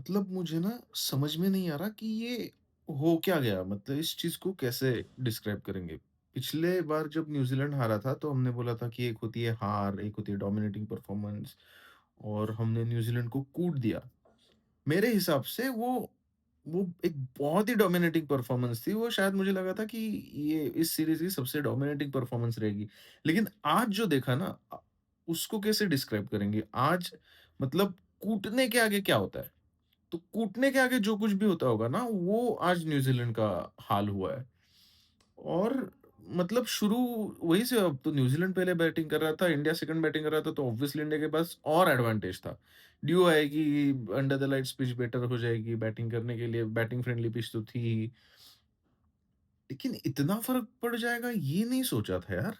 मतलब मुझे ना समझ में नहीं आ रहा कि ये हो क्या गया? मतलब इस चीज़ को कैसे डिस्क्राइब करेंगे? पिछले बार जब न्यूज़ीलैंड हारा था तो हमने बोला था कि एक होती है हार, एक होती है डोमिनेटिंग परफॉर्मेंस और हमने न्यूज़ीलैंड को कूट दिया। मेरे हिसाब से वो एक बहुत ही डोमिनेटिंग परफॉर्मेंस थी। वो शायद मुझे लगा था कि ये इस सीरीज़ की सबसे डोमिनेटिंग परफॉर्मेंस रहेगी। लेकिन आज जो देखा ना उसको कैसे डिस्क्राइब करेंगे? आज मतलब कूटने के आगे क्या होता है? तो कूटने के आगे जो कुछ भी होता होगा ना, वो आज न्यूज़ीलैंड का हाल हुआ है। और मतलब शुरू वहीं से अब तो न्यूज़ीलैंड पहले बैटिंग कर रहा था, इंडिया सेकंड बैटिंग कर रहा था, तो ऑब्वियसली इंडिया के पास और एडवांटेज था। ड्यू आएगी, under the lights pitch better हो जाएगी बैटिंग करने के लिए, बैटिंग फ्रेंडली पिच तो थी ही। लेकिन इतना फ़र्क पड़ जाएगा ये नहीं सोचा था यार।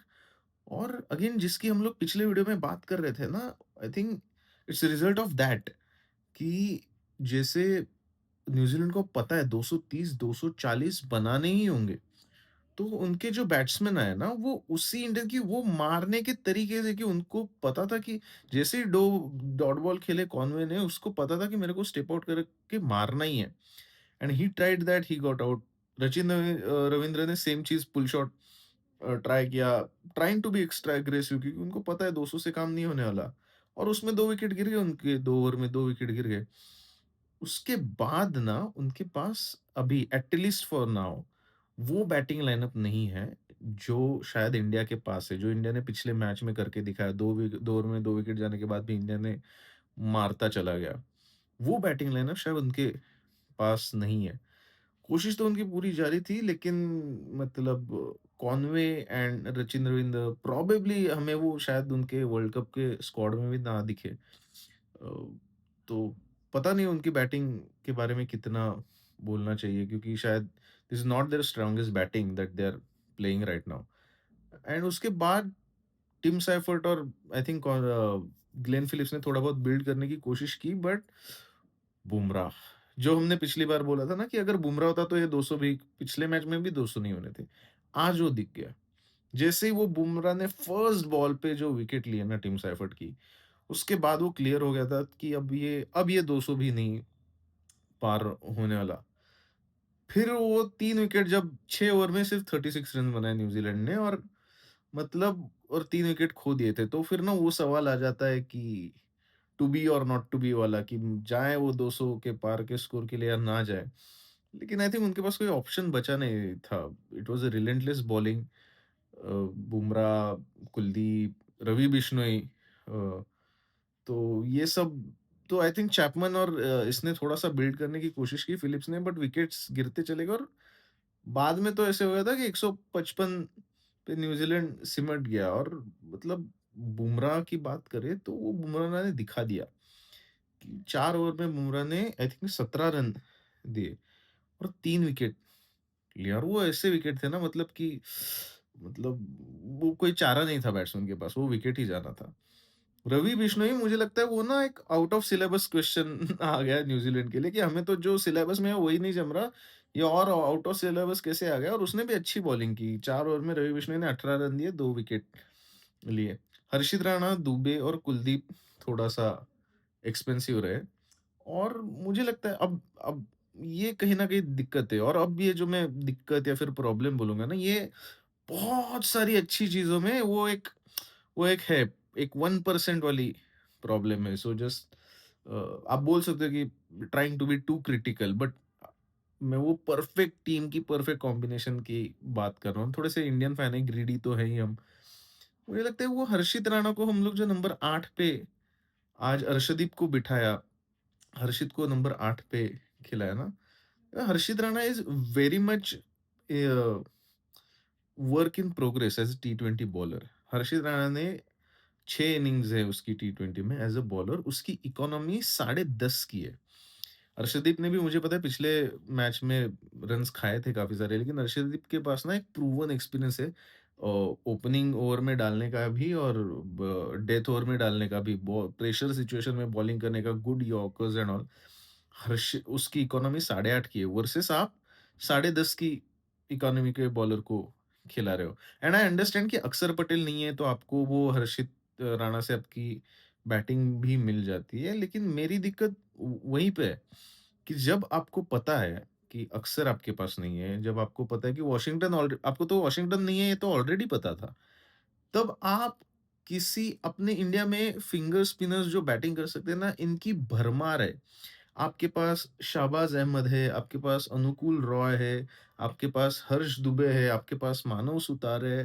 और अगेन जिसकी हम लोग पिछले वीडियो में बात कर रहे थे ना, I think it's a result of that कि जैसे न्यूज़ीलैंड को पता है 230, 240 बनाने ही होंगे। तो उनके जो बैट्समैन आए ना, वो उसी इंडियन की वो मारने के तरीके से कि उनको पता था कि जैसे ही डॉट बॉल खेले कॉनवे ने, उसको पता था कि मेरे को स्टेप आउट करके मारना ही है। And he tried that, he got out. Ravindra ने सेम चीज़ पुल शॉट ट्राई किया, trying to be extra aggressive क्योंकि उनको पता है 200 से काम नहीं होने वाला। और उसमें 2 विकेट गिर गए उनके, 2 ओवर में 2 विकेट गिर गए। उसके बाद ना उनके पास अभी एट लीस्ट फॉर नाउ वो बैटिंग लाइनअप नहीं है, जो शायद इंडिया के पास है, जो इंडिया ने पिछले मैच में करके दिखाया। 2 ओवर में 2 विकेट जाने के बाद भी इंडिया ने मारता चला गया। वो बैटिंग लाइनअप शायद उनके पास नहीं है। कोशिश तो उनकी पूरी जारी थी लेकिन मतलब Conway and Sachin Ravindra probably हमें वो शायद उनके वर्ल्ड कप के स्क्वाड में भी ना दिखे। तो पता नहीं उनकी बैटिंग के बारे में कितना बोलना चाहिए क्योंकि शायद this is not their strongest batting that they are playing right now. And उसके बाद टिम साइफर्ट और आई थिंक ग्लेन फिलिप्स ने थोड़ा बहुत बिल्ड करने की कोशिश की बट बुमराह, जो हमने पिछली बार बोला था ना कि अगर बुमराह होता तो ये 200 भी पिछले मैच में भी 200 नहीं होने थे। आज वो दिख गया। जैसे ही वो बुमराह ने फर्स्ट बॉल पे जो विकेट लिए ना टिम साइफर्ट की, उसके बाद वो क्लियर हो गया था कि अब ये 200 भी नहीं पार होने वाला। फिर वो 3 विकेट जब 6 ओवर में सिर्फ 36 रन बनाए न्यूज़ीलैंड ने और मतलब और 3 विकेट खो दिए थे। तो फिर ना वो सवाल आ जाता है कि टू बी और नॉट टू बी वाला कि जाएँ वो 200 के पार के स्कोर के लिए या ना जाएँ। लेकिन आई थिंक उनके पास कोई ऑप्शन बचा नहीं था। It was a relentless bowling. Bumrah, Kuldeep, Ravi Bishnoi, uh, तो ये सब तो आई थिंक चैपमैन और इसने थोड़ा-सा बिल्ड करने की कोशिश की फिलिप्स ने बट विकेट्स गिरते चले गए और बाद में तो ऐसे हो गया था कि 155 पे न्यूज़ीलैंड सिमट गया और मतलब बुमराह की बात करें तो वो बुमराह ने दिखा दिया कि 4 ओवर में बुमराह ने आई थिंक 17 रन दिए और 3 विकेट लिया और वो ऐसे विकेट थे ना मतलब कि मतलब वो कोई चारा नहीं था बैट्समैन के पास, वो विकेट ही जाना था। रवि बिश्नोई मुझे लगता है वो ना एक आउट ऑफ सिलेबस क्वेश्चन आ गया है न्यूज़ीलैंड के लिए कि हमें तो जो सिलेबस में है वही नहीं जम रहा, ये और आउट ऑफ सिलेबस कैसे आ गया और उसने भी अच्छी बॉलिंग की। 4 ओवर में रवि बिश्नोई ने 18 रन दिए, 2 विकेट लिए। हर्षित राणा, दुबे और कुलदीप थोड़ा-सा एक्सपेंसिव रहे और मुझे लगता है अब ये कहीं न कहीं दिक्कत है और अब ये जो मैं दिक्कत या फिर प्रॉब्लम बोलूँगा ना, ये बहुत सारी अच्छी चीज़ों में वो एक है, एक 1% वाली प्रॉब्लम है। सो जस्ट आप बोल सकते हो कि trying to be too critical but मैं वो परफेक्ट टीम की परफेक्ट कॉम्बिनेशन की बात कर रहा हूँ। थोड़े से इंडियन फैन है, ग्रीडी तो है ही हम। मुझे लगता है वो हर्षित राणा को हम लोग जो नंबर 8 पे आज अर्शदीप को बिठाया, हर्षित को नंबर 8 पे खिलाया ना, Harshit Rana is very much work in progress as a टी20 बॉलर। हर्षित राणा ने 6 इनिंग्स है उसकी टी20 में एज़ अ बॉलर, उसकी इकोनॉमी 10.5 की है। अर्शदीप ने भी मुझे पता है पिछले मैच में रन्स खाए थे काफ़ी सारे, लेकिन अर्शदीप के पास ना एक प्रूवन एक्सपीरियंस है ओपनिंग ओवर में डालने का भी और डेथ ओवर में डालने का भी, प्रेशर सिचुएशन में बॉलिंग करने का, गुड यॉर्कर्स एंड ऑल। हर्ष उसकी इकोनॉमी 8.5 की है वर्सेस आप 10.5 की इकोनॉमी के बॉलर को खिला रहे हो। एंड आई अंडरस्टैंड कि अक्षर पटेल नहीं है तो आपको वो हर्षित राणा से आपकी बैटिंग भी मिल जाती है, लेकिन मेरी दिक्कत वहीं पे है कि जब आपको पता है कि अक्सर आपके पास नहीं है, जब आपको पता है कि वॉशिंगटन आपको तो वॉशिंगटन नहीं है ये तो ऑलरेडी पता था। तब आप किसी अपने इंडिया में फिंगर स्पिनर्स जो बैटिंग कर सकते हैं ना, इनकी भरमार है। आपके पास शाहबाज़ अहमद है, आपके पास अनुकूल रॉय है, आपके पास हर्ष दुबे है, आपके पास मानव सुतार है,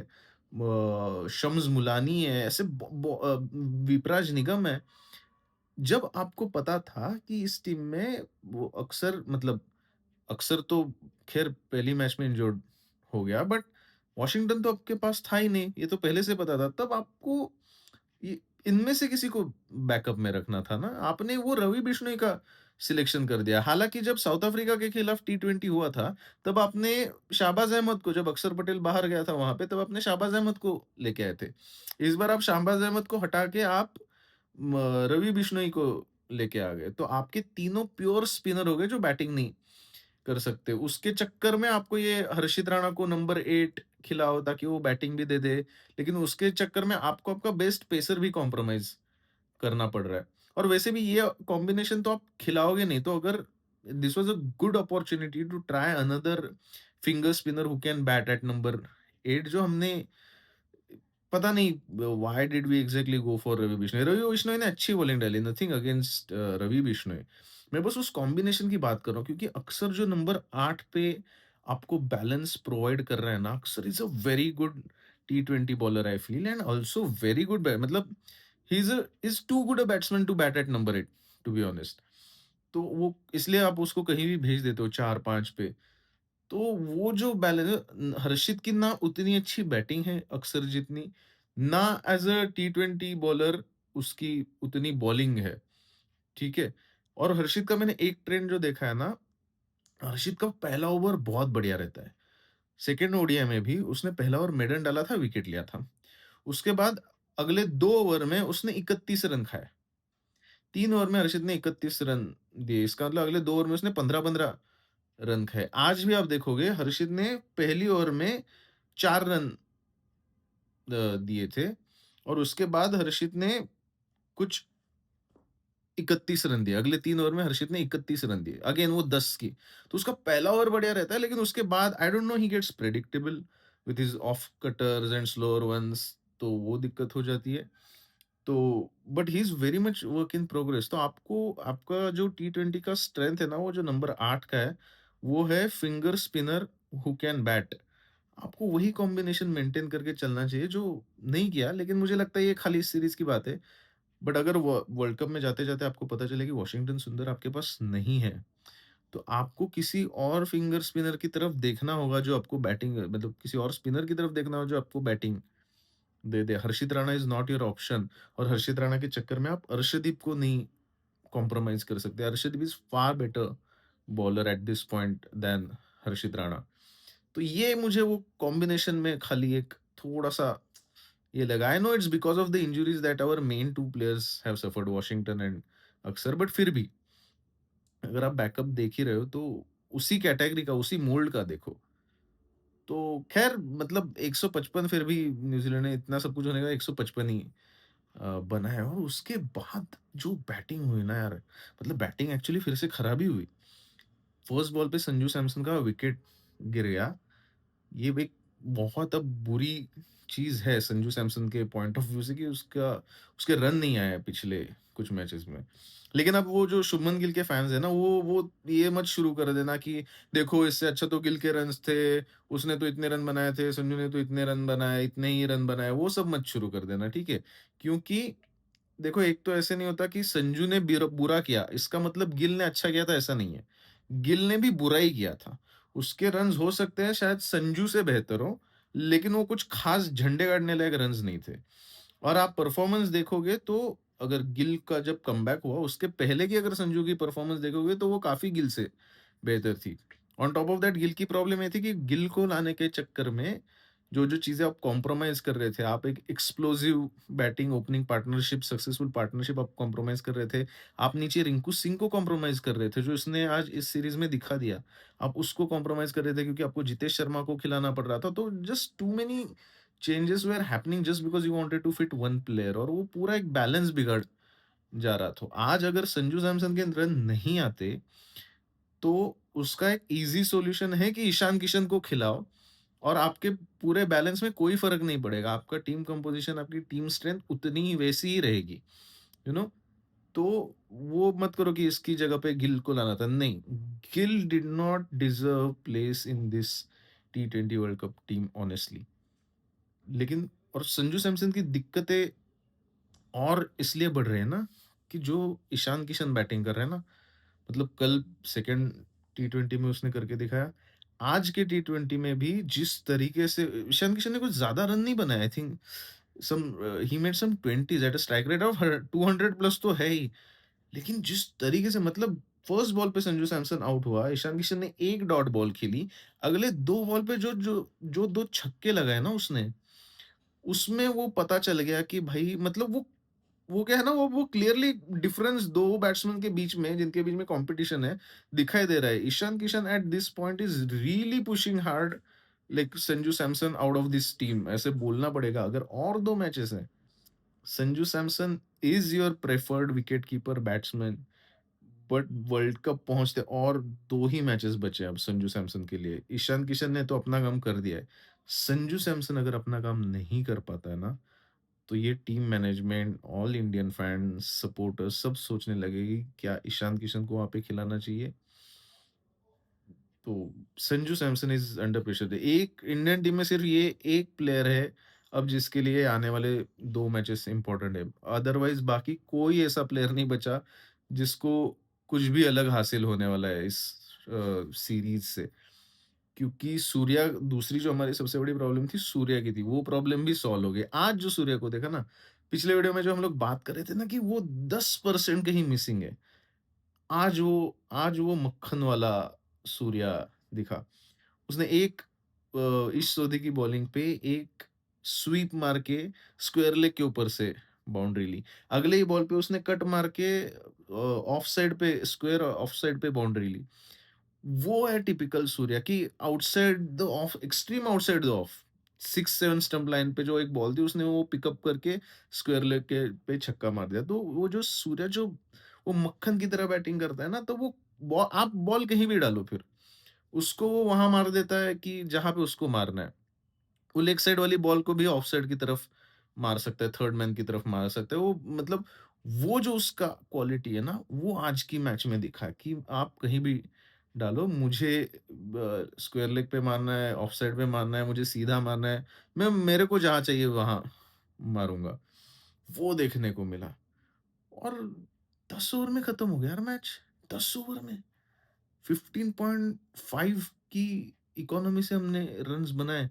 शम्स मुलानी है, ऐसे विपराज निगम है। जब आपको पता था कि इस टीम में वो अक्सर तो ख़ैर पहली मैच में इंजर्ड हो गया, बट वॉशिंगटन तो आपके पास था ही नहीं, ये तो पहले से पता था। तब आपको ये इनमें से किसी को बैकअप में रखना था ना, आपने वो रवि बिश्नोई का सिलेक्शन कर दिया। हालाँकि जब साउथ अफ्रीका के खिलाफ टी20 हुआ था, तब आपने शाहबाज़ अहमद को, जब अक्षर पटेल बाहर गया था वहाँ पे, तब आपने शाहबाज़ अहमद को लेके आए थे। इस बार आप शाहबाज़ अहमद को हटा के आप म रवि बिश्नोई को लेके आ गए। तो आपके तीनों प्योर स्पिनर हो गए जो बैटिंग नहीं कर सकते। उसके चक्कर में आपको ये हर्षित राणा को नंबर 8 खिलाओ ताकि वो बैटिंग भी दे दे। लेकिन उसके चक्कर में आपको आपका बेस्ट पेसर भी कॉम्प्रोमाइज़ करना पड़ रहा है। और वैसे भी ये कॉम्बिनेशन तो आप खिलाओगे नहीं, तो अगर this was a good opportunity to try another finger spinner who can bat at number 8 जो हमने पता नहीं why did we exactly go for Ravi Bishnoi. Ravi Bishnoi ने अच्छी बॉलिंग डाली, नथिंग अगेंस्ट रवि बिश्नोई। मैं बस उस कॉम्बिनेशन की बात कर रहा हूँ क्योंकि अक्सर जो नंबर 8 पे आपको बैलेंस प्रोवाइड कर रहा है ना, Axar is a very good टी20 bowler I feel and also very good बै मतलब he is too good a batsman to bat at number 8 to be honest. तो वो इसलिए आप उसको कहीं भी भेज देते हो 4-5 पे। तो वो जो हर्षित की ना उतनी अच्छी बैटिंग है अक्सर जितनी, ना एज़ अ टी20 बॉलर उसकी उतनी बॉलिंग है, ठीक है? और हर्षित का मैंने एक ट्रेंड जो देखा है ना, हर्षित का पहला ओवर बहुत बढ़िया रहता है। सेकंड ओडीआई में भी उसने पहला ओवर मेडन डाला था, विकेट लिया था। उसके बाद अगले 2 ओवर में उसने 31 रन खाए। 3 ओवर में हर्षित ने 31 रन दिए, इसका मतलब अगले 2 ओवर में उसने 15-15 रन खाए। आज भी आप देखोगे हर्षित ने पहली ओवर में 4 रन दिए थे और उसके बाद हर्षित ने कुछ 31 रन दिए। अगले 3 ओवर में हर्षित ने 31 रन दिए। अगेन वो 10 की। तो उसका पहला ओवर बढ़िया रहता है लेकिन उसके बाद I don't know he gets predictable with his off cutters and slower ones तो वो दिक्कत हो जाती है। तो but he is very much work in progress. तो आपको आपका जो टी20 का स्ट्रेंथ है ना, वो जो नंबर 8 का है, वो है finger spinner who can bat. आपको वही कॉम्बिनेशन मेंटेन करके चलना चाहिए जो नहीं किया, लेकिन मुझे लगता है ये खाली इस सीरीज़ की बात है। बट अगर वर्ल्ड कप में जाते-जाते आपको पता चले कि वॉशिंगटन सुंदर आपके पास नहीं है, तो आपको किसी और फिंगर स्पिनर की तरफ देखना होगा जो आपको बैटिंग मतलब किसी और स्पिनर की तरफ देखना होगा जो आपको batting they they. Harshit Rana is not your option और हर्षित राणा के चक्कर में आप अर्शदीप को नहीं कॉम्प्रोमाइज़ कर सकते। Arshdeep is far better bowler at this point than Harshit Rana. तो ये मुझे वो कॉम्बिनेशन में खाली एक थोड़ा-सा ये लगा। I know it's because of the injuries that our men 2 players have suffered Washington and Axar but फिर भी अगर आप बैकअप देख ही रहे हो तो उसी कैटेगरी का, उसी मोल्ड का देखो। तो ख़ैर मतलब 155 फिर भी न्यूज़ीलैंड ने इतना सब कुछ होने के बाद 155 ही बनाया और उसके बाद जो बैटिंग हुई ना यार, मतलब बैटिंग एक्चुअली फिर से खराब ही हुई। फर्स्ट बॉल पे संजू सैमसन का विकेट गिर गया। ये एक बहुत अब बुरी चीज़ है संजू सैमसन के पॉइंट ऑफ व्यू से कि उसके रन नहीं आए हैं पिछले कुछ मैचेस में। लेकिन अब वो जो शुभमन गिल के फैन्स हैं ना, वो ये मत शुरू कर देना कि देखो इससे अच्छा तो गिल के रन्स थे, उसने तो इतने रन बनाए थे, संजू ने तो इतने रन बनाए, इतने ही रन बनाए, वो सब मत शुरू कर देना, ठीक है? क्योंकि देखो एक तो ऐसे नहीं होता कि संजू ने बुरा किया, इसका मतलब गिल ने अच्छा किया था ऐसा नहीं है। गिल ने भी बुरा ही किया था। उसके रन्स हो सकते हैं शायद संजू से बेहतर हो, लेकिन वो कुछ खास झंडे गाड़ने लायक रन्स नहीं थे। और आप परफॉर्मेंस देखोगे तो अगर गिल का जब कमबैक हुआ उसके पहले की अगर संजू की परफॉर्मेंस देखोगे तो वो काफ़ी गिल से बेहतर थी। On top of that Gill की प्रॉब्लम ये थी कि गिल को लाने के चक्कर में जो-जो चीज़ें आप कॉम्प्रोमाइज़ कर रहे थे, आप एक explosive batting opening partnership, successful partnership आप कॉम्प्रोमाइज़ कर रहे थे। आप नीचे रिंकू सिंह को कॉम्प्रोमाइज़ कर रहे थे, जो इसने आज इस सीरीज़ में दिखा दिया। आप उसको कॉम्प्रोमाइज़ कर रहे थे क्योंकि आपको जितेश शर्मा को खिलाना पड़ रहा था। तो just too many changes were happening just because you wanted to fit one player और वो पूरा एक बैलेंस बिगड़ जा रहा था। आज अगर संजू सैमसन के रन नहीं आते तो उसका एक ईज़ी सॉल्यूशन है कि ईशान किशन को खिलाओ और आपके पूरे बैलेंस में कोई फ़र्क नहीं पड़ेगा। आपका टीम कंपोज़िशन, आपकी टीम स्ट्रेंथ उतनी ही वैसी ही रहेगी, यू नो? तो वो मत करो कि इसकी जगह पे गिल को लाना था, नहीं। Gill did not deserve place in this T20 world cup team honestly. लेकिन और संजू सैमसन की दिक्कतें और इसलिए बढ़ रहे हैं ना, कि जो ईशान किशन बैटिंग कर रहे हैं ना, मतलब कल सेकंड टी20 में उसने करके दिखाया। आज के टी20 में भी जिस तरीके से ईशान किशन ने कुछ ज़्यादा रन नहीं बनाए, I think some he made some 20s at a strike rate of 200 plus तो है ही। लेकिन जिस तरीके से मतलब फर्स्ट बॉल पे संजू सैमसन आउट हुआ, ईशान किशन ने 1 डॉट बॉल खेली। अगले 2 बॉल पे जो 2 छक्के लगाए ना उसने, उसमें वो पता चल गया कि भाई मतलब वो क्या है ना, वो क्लियरली डिफरेंस 2 बैट्समैन के बीच में, जिनके बीच में कॉम्पिटिशन है, दिखाई दे रहा है। Ishan Kishan at this point is really pushing hard like Sanju Samson out of this team, ऐसे बोलना पड़ेगा। अगर और 2 मैचेस हैं, Sanju Samson is your preferred wicket keeper batsman, but world cup पहुँचते और 2 ही मैचेस बचे हैं अब संजू सैमसन के लिए। ईशान किशन ने तो अपना काम कर दिया है। संजू सैमसन अगर अपना काम नहीं कर पाता है ना, तो ये team management, all Indian fans, supporters सब सोचने लगेगी, क्या ईशान किशन को वहाँ पे खिलाना चाहिए? तो Sanju Samson is under pressure. एक इंडियन टीम में सिर्फ ये एक प्लेयर है अब जिसके लिए आने वाले 2 मैचेस इम्पोर्टेंट है। अदरवाइज़ बाकी कोई ऐसा प्लेयर नहीं बचा जिसको कुछ भी अलग हासिल होने वाला है इस सीरीज़ से। क्योंकि सूर्या दूसरी जो हमारी सबसे बड़ी प्रॉब्लम थी सूर्या की थी, वो प्रॉब्लम भी सॉल्व हो गई। आज जो सूर्या को देखा ना, पिछले वीडियो में जो हम लोग बात कर रहे थे ना कि वो 10% कहीं मिसिंग है। आज वो मक्खन वाला सूर्या दिखा। उसने एक इश सोधी की बॉलिंग पे एक स्वीप मार के स्क्वायर लेग के ऊपर से बाउंड्री ली। अगले ही बॉल पे उसने कट मार के ऑफ साइड पे स्क्वायर ऑफ साइड पे बाउंड्री ली। वो है टिपिकल सूर्या कि outside the of, extreme outside the of, 6-7 stump line पे जो एक बॉल थी उसने वो पिकअप करके स्क्वायर लेग के पे छक्का मार दिया। तो वो जो सूर्या जो वो मक्खन की तरह बैटिंग करता है ना, तो वो आप बॉल कहीं भी डालो फिर, उसको वो वहाँ मार देता है कि जहाँ पे उसको मारना है। वो लेग साइड वाली बॉल को भी ऑफ साइड की तरफ मार सकता है, थर्ड मैन की तरफ मार सकता है। वो मतलब वो जो उसका क्वालिटी है ना, वो आज की मैच में दिखा कि आप कहीं भी डालो, मुझे स्क्वायर लेग पे मारना है, ऑफ साइड पे मारना है, मुझे सीधा मारना है, मैं मेरे को जहाँ चाहिए वहाँ मारूँगा। वो देखने को मिला और 10 ओवर में खत्म हो गया यार मैच, 10 ओवर में 15.5 की इकोनॉमी से हमने रन्स बनाए।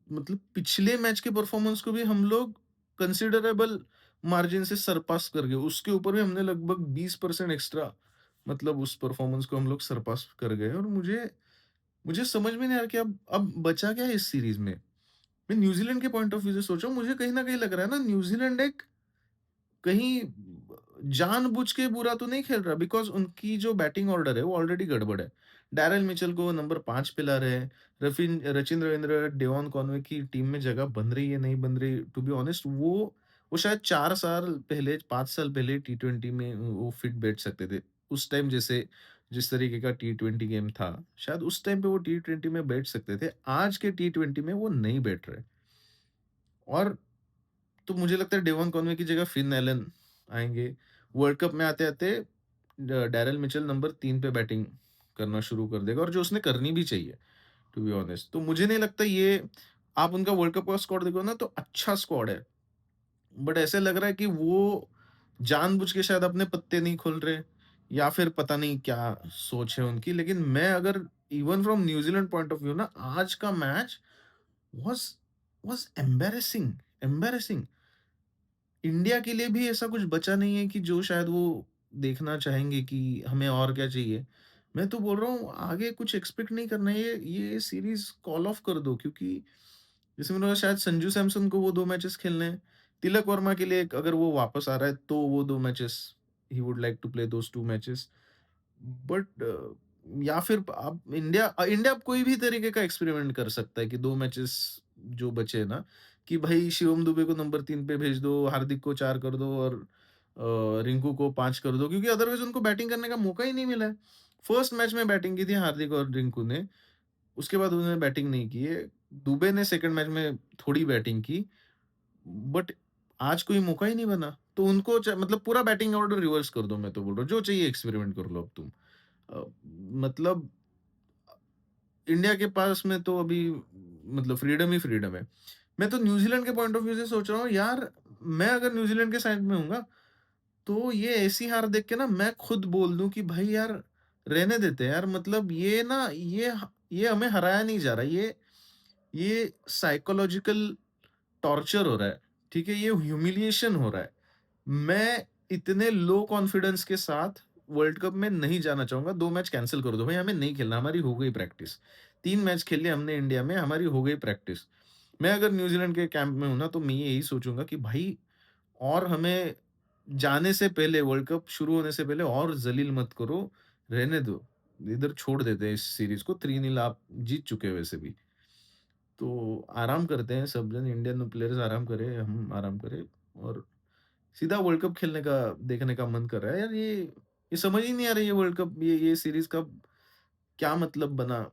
मतलब पिछले मैच के परफॉर्मेंस को भी हम लोग कंसिडरेबल मार्जिन से सरपास कर गए। उसके ऊपर भी हमने लगभग 20% एक्स्ट्रा, मतलब उस परफॉर्मेंस को हम लोग सरपास कर गए और मुझे मुझे समझ में नहीं आ रहा कि अब बचा क्या है इस सीरीज़ में? मैं न्यूज़ीलैंड के पॉइंट ऑफ व्यू से सोच रहा हूँ, मुझे कहीं न कहीं लग रहा है ना न्यूज़ीलैंड एक कहीं जानबूझ के बुरा तो नहीं खेल रहा, बिकॉज़ उनकी जो बैटिंग ऑर्डर है वो ऑलरेडी गड़बड़ है। डैरेल मिचेल को नंबर 5 पे ला रहे हैं। रचिन रवींद्र, डेवन कॉनवे की टीम में जगह बन रही है, नहीं बन रही, टू बी ऑनेस्ट वो शायद 4 साल पहले, 5 साल पहले टी20 में वो फिट बैठ सकते थे। उस टाइम जैसे जिस तरीके का टी20 गेम था, शायद उस टाइम पे वो टी20 में बैठ सकते थे। आज के टी20 में वो नहीं बैठ रहे और तो मुझे लगता है डेवन कॉनवे की जगह फिन एलन आएँगे। वर्ल्ड कप में आते-आते डैरेल मिचेल नंबर 3 पे बैटिंग करना शुरू कर देगा और जो उसने करनी भी चाहिए, टू बी ऑनेस्ट। तो मुझे नहीं लगता ये, आप उनका वर्ल्ड कप का स्क्वाड देखो ना तो अच्छा स्क्वाड है। बट ऐसे लग रहा है कि वो जानबूझ के शायद अपने पत्ते नहीं खोल रहे या फिर पता नहीं क्या सोच है उनकी। लेकिन मैं अगर even from New Zealand point of view ना, आज का match was was embarrassing, embarrassing. India के लिए भी ऐसा कुछ बचा नहीं है कि जो शायद वो देखना चाहेंगे कि हमें और क्या चाहिए। मैं तो बोल रहा हूँ आगे कुछ एक्सपेक्ट नहीं करना है, ये सीरीज़ कॉल ऑफ कर दो क्योंकि जैसे मैंने बोला शायद संजू सैमसन को वो 2 मैचेस खेलने हैं। तिलक वर्मा के लिए अगर वो वापस आ रहा है तो वो 2 matches he would like to play those 2 matches. But या फिर आप इंडिया अब कोई भी तरीके का एक्सपेरिमेंट कर सकता है कि 2 मैचेस जो बचे हैं ना, कि भाई शिवम दुबे को नंबर 3 पे भेज दो, हार्दिक को 4 कर दो और रिंकू को 5 कर दो क्योंकि अदरवाइज़ उनको बैटिंग करने का मौका ही नहीं मिला है। फर्स्ट मैच में बैटिंग की थी हार्दिक और रिंकू ने, उसके बाद उन्होंने बैटिंग नहीं की है। दुबे ने सेकंड मैच में थोड़ी बैटिंग की, बट आज कोई मौका ही नहीं बना। तो उनको मतलब पूरा बैटिंग ऑर्डर रिवर्स कर दो, मैं तो बोल रहा हूँ। जो चाहिए एक्सपेरिमेंट कर लो अब तुम। अ, मतलब इंडिया के पास में तो अभी मतलब फ्रीडम ही फ्रीडम है। मैं तो न्यूज़ीलैंड के पॉइंट ऑफ व्यू से सोच रहा हूँ यार, मैं अगर न्यूज़ीलैंड के साइड में हूँगा, तो ये ऐसी हार देख के ना मैं खुद बोल दूँ कि भाई यार रहने देते हैं यार, मतलब ये ना ये हमें हराया नहीं जा रहा। ये साइकोलॉजिकल टॉर्चर हो रहा है, ठीक है? ये ह्यूमिलिएशन हो रहा है। मैं इतने लो कॉन्फिडेंस के साथ वर्ल्ड कप में नहीं जाना चाहूँगा, 2 मैच कैंसल कर दो भाई, हमें नहीं खेलना, हमारी हो गई प्रैक्टिस। 3 मैच खेले हमने इंडिया में, हमारी हो गई प्रैक्टिस। मैं अगर न्यूज़ीलैंड के कैंप में हूँ ना, तो मैं यही सोचूँगा कि भाई और हमें जाने से पहले, वर्ल्ड कप शुरू होने से पहले और ज़लील मत करो, रहने दो। इधर छोड़ देते हैं इस सीरीज़ को, 3-0 आप जीत चुके हो वैसे भी। तो आराम करते हैं सब जन, इंडियन प्लेयर्स आराम करें, हम आराम करें और सीधा वर्ल्ड कप खेलने का देखने का मन कर रहा है यार। ये समझ ही नहीं आ रही है वर्ल्ड कप, ये सीरीज़ का क्या मतलब बना?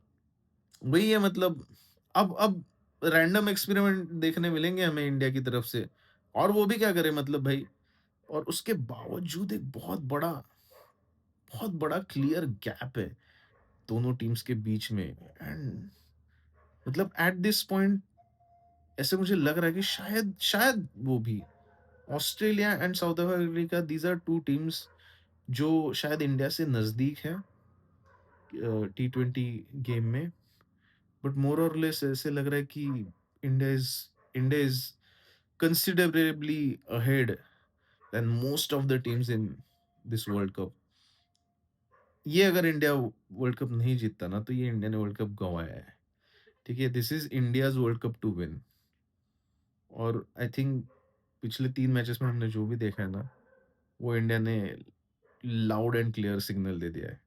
वही है मतलब, अब रैंडम एक्सपेरिमेंट देखने मिलेंगे हमें इंडिया की तरफ से, और वो भी क्या करें मतलब भाई। और उसके बावजूद एक बहुत बड़ा क्लियर गैप है दोनों टीम्स के बीच में। एंड मतलब एट दिस पॉइंट ऐसे मुझे लग रहा है कि शायद शायद वो भी Australia and South Africa, these are 2 teams जो शायद इंडिया से नज़दीक है टी20 गेम में। बट मोर और लेस ऐसे लग रहा है कि India is considerably ahead than most of the teams in this world cup. ये अगर इंडिया वर्ल्ड कप नहीं जीतता ना, तो ये इंडिया ने वर्ल्ड कप गँवाया है। ठीक है? This is India's world cup to win. और आई थिंक पिछले 3 मैचेस में हमने जो भी देखा है ना, वो इंडिया ने लाउड एंड क्लियर सिग्नल दे दिया है।